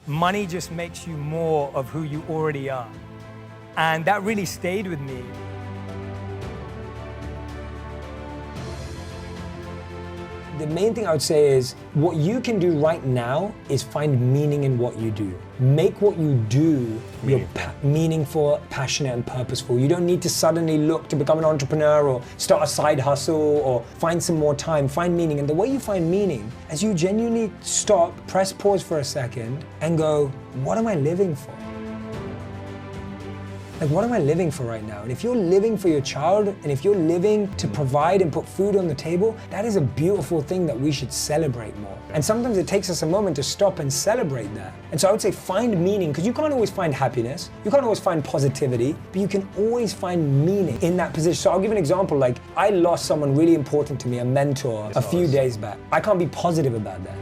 Money just makes you more of who you already are. And that really stayed with me. The main thing I would say is what you can do right now is find meaning in what you do. Make what you do meaningful, passionate, and purposeful. You don't need to suddenly look to become an entrepreneur or start a side hustle or find some more time. Find meaning. And the way you find meaning is you genuinely stop, press pause for a second, and go, what am I living for? Like, what am I living for right now? And if you're living for your child, and if you're living to provide and put food on the table, that is a beautiful thing that we should celebrate more. And sometimes it takes us a moment to stop and celebrate that. And so I would say find meaning, because you can't always find happiness, you can't always find positivity, but you can always find meaning in that position. So I'll give an example, like I lost someone really important to me, a mentor, a few days back. I can't be positive about that.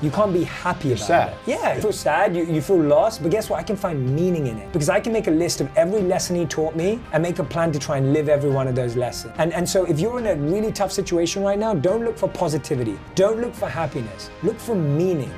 You can't be happy about it. Yeah, you feel sad, you feel lost, but guess what? I can find meaning in it because I can make a list of every lesson he taught me and make a plan to try and live every one of those lessons. And so if you're in a really tough situation right now, don't look for positivity. Don't look for happiness. Look for meaning.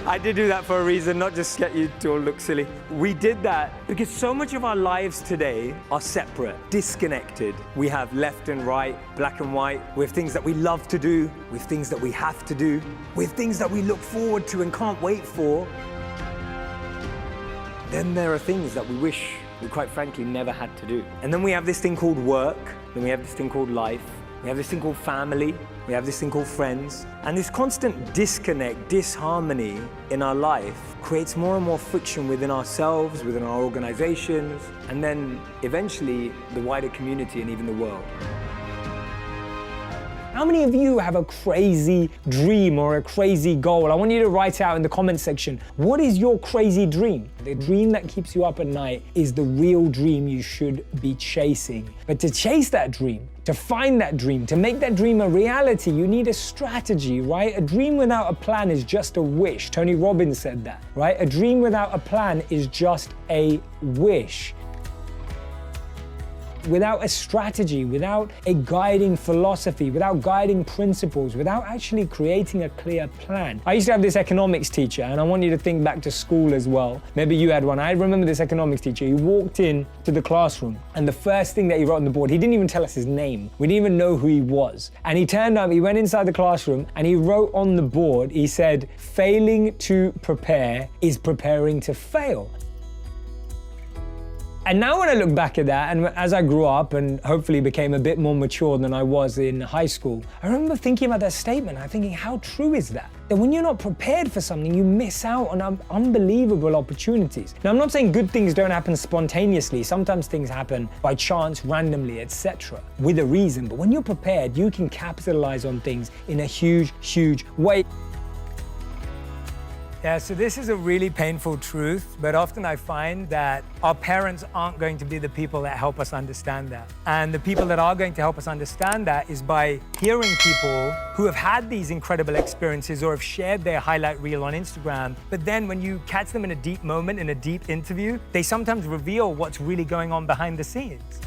I did do that for a reason, not just get you to all look silly. We did that because so much of our lives today are separate, disconnected. We have left and right, black and white. We have things that we love to do. We have things that we have to do. We have things that we look forward to and can't wait for. Then there are things that we wish we quite frankly never had to do. And then we have this thing called work. Then we have this thing called life. We have this thing called family. We have this thing called friends. And this constant disconnect, disharmony in our life creates more and more friction within ourselves, within our organizations, and then eventually the wider community and even the world. How many of you have a crazy dream or a crazy goal? I want you to write out in the comment section, what is your crazy dream? The dream that keeps you up at night is the real dream you should be chasing. But to chase that dream, to find that dream, to make that dream a reality, you need a strategy, right? A dream without a plan is just a wish. Tony Robbins said that, right? A dream without a plan is just a wish. Without a strategy, without a guiding philosophy, without guiding principles, without actually creating a clear plan. I used to have this economics teacher, and I want you to think back to school as well. Maybe you had one. I remember this economics teacher. He walked in to the classroom, and the first thing that he wrote on the board, he didn't even tell us his name. We didn't even know who he was. And he turned up, he went inside the classroom, and he wrote on the board, he said, failing to prepare is preparing to fail. And now when I look back at that, and as I grew up and hopefully became a bit more mature than I was in high school, I remember thinking about that statement. I'm thinking, how true is that? That when you're not prepared for something, you miss out on unbelievable opportunities. Now, I'm not saying good things don't happen spontaneously. Sometimes things happen by chance, randomly, etc., with a reason. But when you're prepared, you can capitalize on things in a huge, huge way. Yeah, so this is a really painful truth, but often I find that our parents aren't going to be the people that help us understand that. And the people that are going to help us understand that is by hearing people who have had these incredible experiences or have shared their highlight reel on Instagram, but then when you catch them in a deep moment, in a deep interview, they sometimes reveal what's really going on behind the scenes.